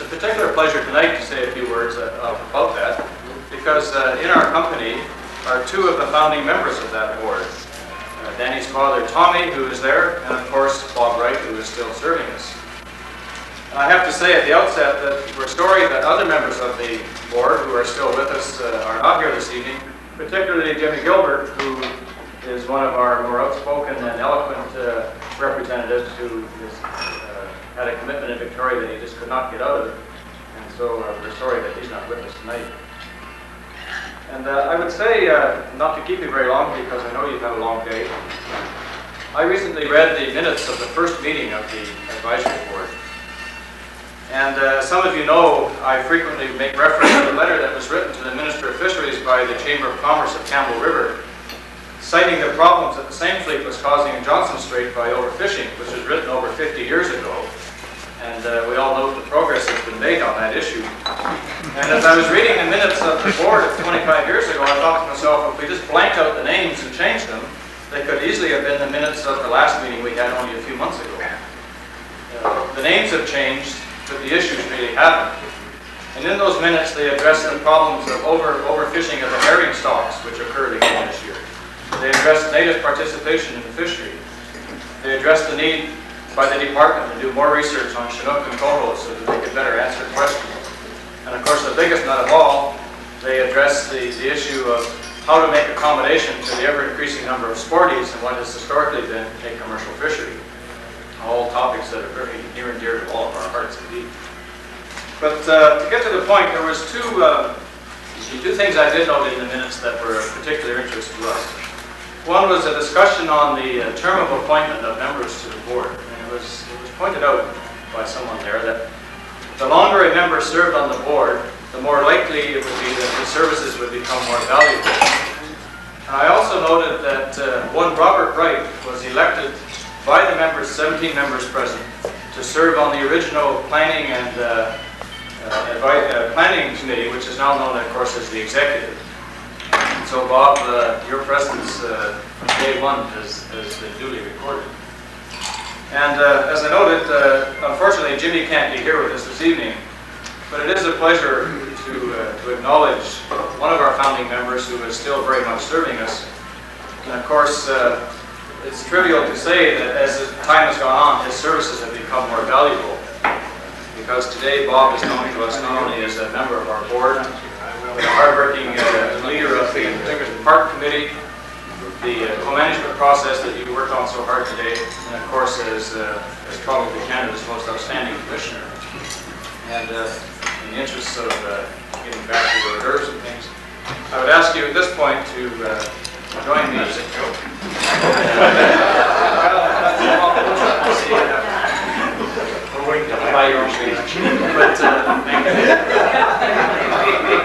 a particular pleasure tonight to say a few words about that, because in our company are two of the founding members of that board. Danny's father, Tommy, who is there, and of course Bob Wright, who is still serving us. I have to say at the outset that we're sorry that other members of the board who are still with us are not here this evening, particularly Jimmy Gilbert, who is one of our more outspoken and eloquent representatives who had a commitment in Victoria that he just could not get out of. And so we're sorry that he's not with us tonight. And I would say, not to keep you very long because I know you've had a long day, I recently read the minutes of the first meeting of the advisory board. And some of you know I frequently make reference to the letter that was written to the Minister of Fisheries by the Chamber of Commerce of Campbell River, citing the problems that the same fleet was causing in Johnson Strait by overfishing, which was written over 50 years ago. And we all know the progress that's been made on that issue. And as I was reading the minutes of the board of 25 years ago, I thought to myself, if we just blanked out the names and changed them, they could easily have been the minutes of the last meeting we had only a few months ago. The names have changed, but the issues really haven't. And in those minutes, they addressed the problems of overfishing of the herring stocks, which occurred again this year. They addressed native participation in the fishery. They addressed the need by the department to do more research on Chinook and coho so that they could better answer questions. And of course, the biggest nut of all, they addressed the issue of how to make accommodation to the ever-increasing number of sporties in what has historically been a commercial fishery. All topics that are very near and dear to all of our hearts indeed. But to get to the point, there was two things I did note in the minutes that were of particular interest to us. One was a discussion on the term of appointment of members to the board. And it was pointed out by someone there that the longer a member served on the board, the more likely it would be that his services would become more valuable. And I also noted that one Robert Wright was elected by the members, 17 members present, to serve on the original planning and planning committee, which is now known, of course, as the executive. And so, Bob, your presence from day one has been duly recorded. And as I noted, unfortunately, Jimmy can't be here with us this evening, but it is a pleasure to acknowledge one of our founding members who is still very much serving us. And of course, it's trivial to say that as time has gone on, his services have become more valuable. Because today, Bob is known to us not only as a member of our board, but a hardworking leader of the Park Committee, the co-management process that you worked on so hard today, and of course as probably Canada's most outstanding commissioner. And in the interests of getting back to the reserves and things, I would ask you at this point to join me.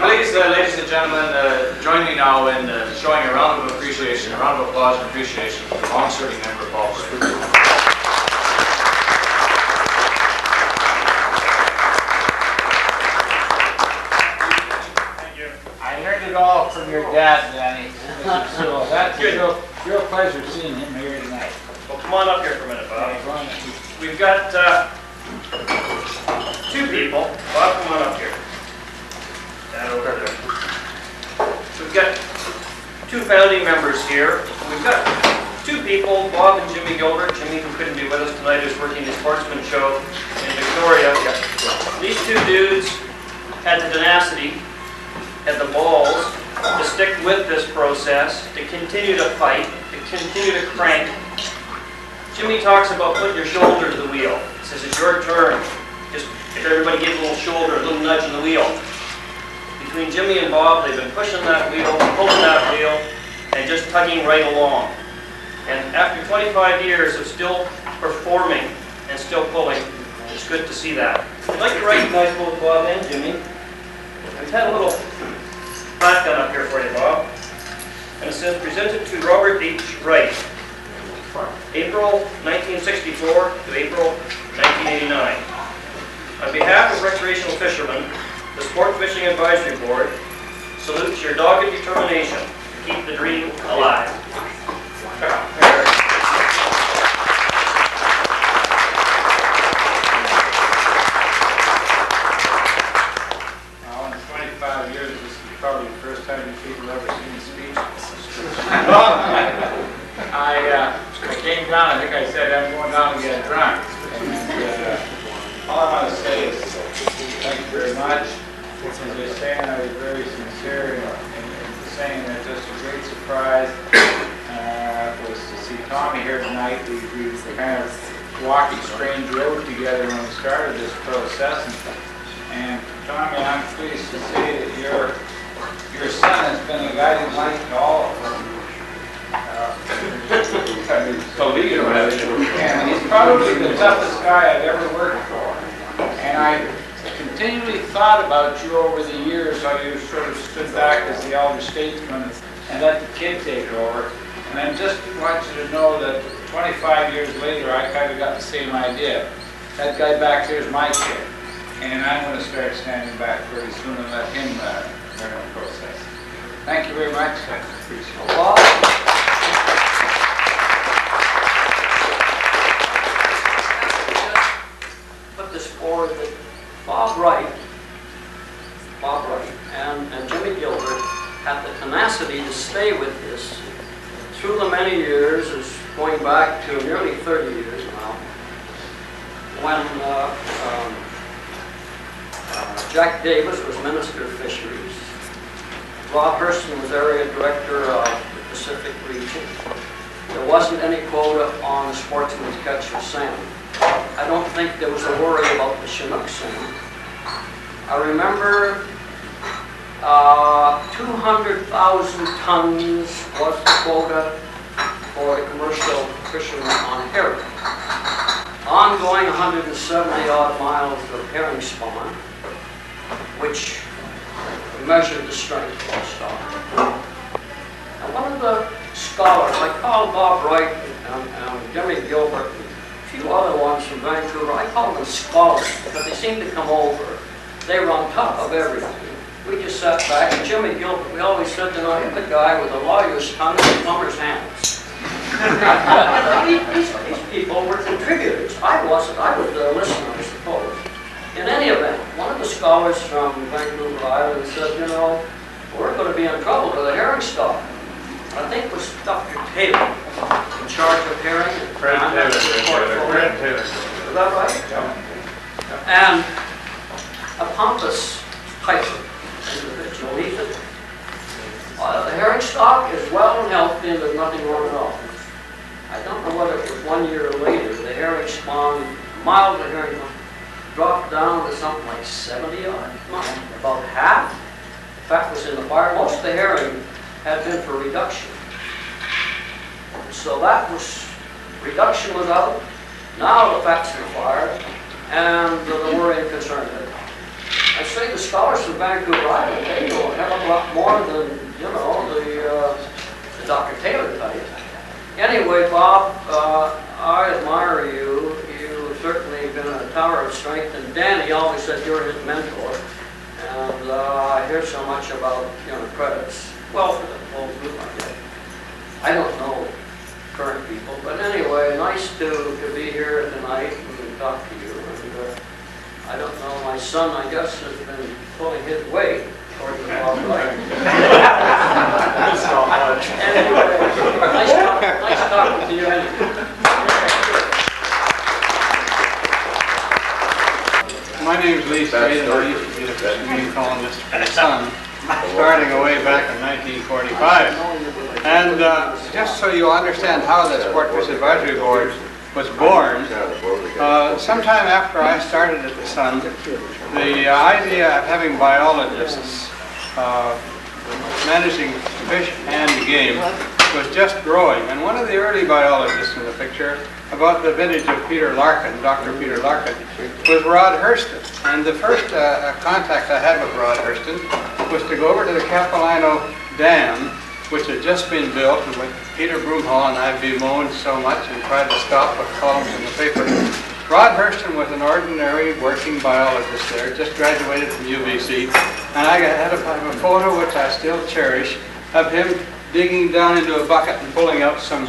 Please, ladies and gentlemen, join me now in showing a round of appreciation, a round of applause and appreciation for the long-serving member of Bob Wright. Thank you. I heard it all from your dad, Danny. So that's a real pleasure seeing him here tonight. Well, come on up here for a minute, Bob. We've got two people. Bob, come on up here. That over there. We've got two founding members here. We've got two people, Bob and Jimmy Gilbert. Jimmy, who couldn't be with us tonight, is working the sportsman show in Victoria. These two dudes had the tenacity, had the balls to stick with this process, to continue to fight, to continue to crank. Jimmy talks about putting your shoulder to the wheel. He says, it's your turn. Just if everybody gives a little shoulder, a little nudge in the wheel. Between Jimmy and Bob, they've been pushing that wheel, pulling that wheel, and just tugging right along. And after 25 years of still performing and still pulling, it's good to see that. I'd like to recognize both Bob and Jimmy. We've had a little plaque done up here for you, Bob. And it says, presented to Robert H. Wright, April 1964 to April 1989. On behalf of recreational fishermen, the Sport Fishing Advisory Board salutes your dogged determination to keep the dream alive. people ever seen me speechless. I came down, I think I said I'm going down to get drunk. And all I want to say is thank you very much. As I was saying, I was very sincere in saying that just a great surprise was to see Tommy here tonight. We kind of walked a strange road together when we started this process. And Tommy, I'm pleased to say that your son has been a guiding light to all of us. And he's probably the toughest guy I've ever worked for. And I continually thought about you over the years, how you sort of stood back as the elder statesman and let the kid take over. And I just want you to know that 25 years later, I kind of got the same idea. That guy back there is my kid. And I'm going to start standing back pretty soon and let him learn the process. Thank you very much. I appreciate it. Put this forward that Bob Wright and Jimmy Gilbert had the tenacity to stay with this through the many years, is going back to nearly 30 years now, when Jack Davis was Minister of Fisheries. Rob Hurston was Area Director of the Pacific region. There wasn't any quota on the sportsman's catch of salmon. I don't think there was a worry about the Chinook salmon. I remember 200,000 tons was the quota for the commercial fishermen on herring. Ongoing 170 odd miles of herring spawn, which measured the strength of the stock. And one of the scholars, I called Bob Wright and Jimmy Gilbert, and a few other ones from Vancouver, I called them scholars because they seemed to come over. They were on top of everything. We just sat back, and Jimmy Gilbert, we always said, you know, you're the guy with a lawyer's tongue and a plumber's hands. These people were contributors. I wasn't. I was a listener, I suppose. In any event, one of the scholars from Vancouver Island said, you know, we're going to be in trouble with the herring stock. I think it was Dr. Taylor in charge of herring. Fred Taylor. Is that right? Yeah. And a pompous type of individual. He said, the herring stock is well and healthy and there's nothing wrong at all. I don't know whether it was 1 year later, the herring spawn, miles of herring dropped down to something like 70 odd miles, about half. The fat was in the fire. Most of the herring had been for reduction. So that was, reduction was out. Now the fat's in the fire, and the worry and concern had gone. I say the scholars from Vancouver Island, they know a hell of a lot more than, you know, the Dr. Taylor type. Anyway, Bob, I admire you. You've certainly been a tower of strength, and Danny always said you're his mentor. And I hear so much about, you know, credits. Well, for the whole group, I guess. I don't know current people, but anyway, nice to be here tonight and talk to you. And I don't know, my son, I guess, has been pulling his weight according to Bob Wright. Anyway, nice talking to you anyway. My name is Lee Straight, and I used to be the community columnist for the Sun, starting away back in 1945. And just so you understand how the Sport Fish Advisory Board was born, sometime after I started at the Sun, the idea of having biologists managing fish and game was just growing. And one of the early biologists in the picture, about the vintage of Peter Larkin, Dr. Peter Larkin, was Rod Hurston. And the first contact I had with Rod Hurston was to go over to the Capilano Dam, which had just been built, and with Peter Broomhall and I bemoaned so much and tried to stop with columns in the paper. Rod Hurston was an ordinary working biologist there, just graduated from UBC, and I had a photo which I still cherish of him digging down into a bucket and pulling out some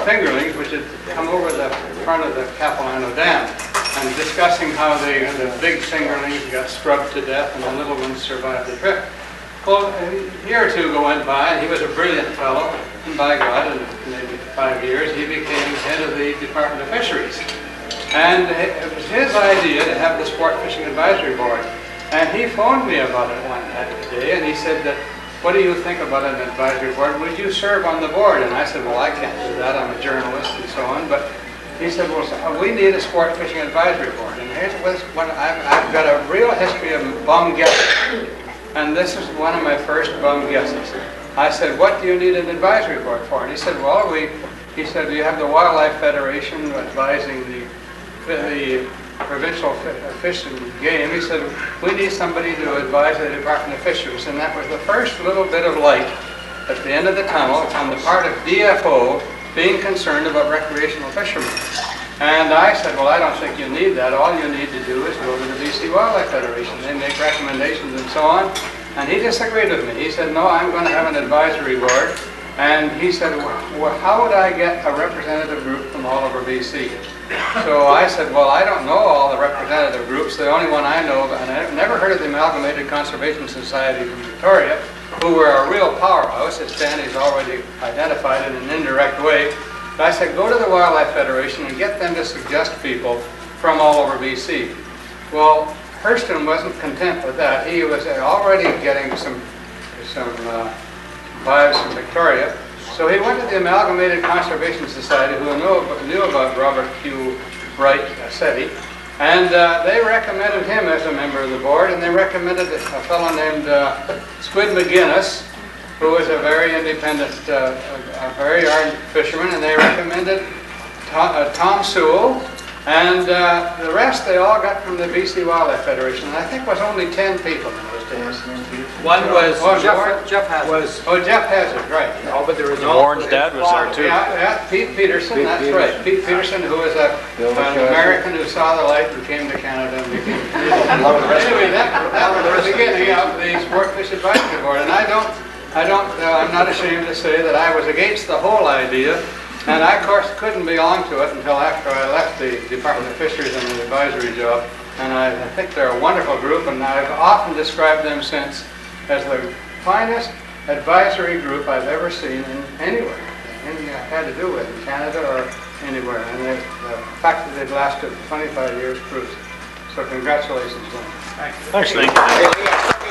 fingerlings which had come over the front of the Capilano Dam, and discussing how the big fingerlings got scrubbed to death and the little ones survived the trip. Well, a year or two went by, and he was a brilliant fellow, and by God, in maybe 5 years, he became head of the Department of Fisheries. And it was his idea to have the Sport Fishing Advisory Board. And he phoned me about it one day, and he said that, what do you think about an advisory board? Would you serve on the board? And I said, well, I can't do that. I'm a journalist and so on. But he said, well, we need a Sport Fishing Advisory Board. And here's what I've got a real history of bum guesses. And this is one of my first bum guesses. I said, what do you need an advisory board for? And he said, well, he said, you have the Wildlife Federation advising the provincial fish and game. He said, we need somebody to advise the Department of Fisheries. And that was the first little bit of light at the end of the tunnel on the part of DFO being concerned about recreational fishermen. And I said, well, I don't think you need that. All you need to do is go to the BC Wildlife Federation. They make recommendations and so on. And he disagreed with me. He said, no, I'm going to have an advisory board. And he said, well, how would I get a representative group from all over BC? So I said, well, I don't know all the representative groups. The only one I know, and I've never heard of the Amalgamated Conservation Society from Victoria, who were a real powerhouse, as Danny's already identified in an indirect way. But I said, go to the Wildlife Federation and get them to suggest people from all over BC. Well, Hurston wasn't content with that. He was already getting some vibes from Victoria. So he went to the Amalgamated Conservation Society, who knew about Robert Q. Wright, SETI, and they recommended him as a member of the board, and they recommended a fellow named Squid McGuinness, who was a very independent, a very ardent fisherman, and they recommended Tom Sewell, and the rest they all got from the BC Wildlife Federation, and I think it was only 10 people in those days. One was Jeff Hazard. Jeff Hazard, right. Oh, but there was Warren's dad was there too. Yeah, Pete Peterson, that's right. Pete Peterson, who was an American who saw the light and came to Canada and became anyway, that was the beginning of the Sport Fish Advisory Board, and I'm not ashamed to say that I was against the whole idea, and I, of course, couldn't belong to it until after I left the Department of Fisheries and the advisory job. And I think they're a wonderful group, and I've often described them since as the finest advisory group I've ever seen anywhere. Anything I've had to do with in Canada or anywhere. And the fact that they've lasted 25 years proves it. So congratulations, Glenn. Thank you. Thanks, Lee.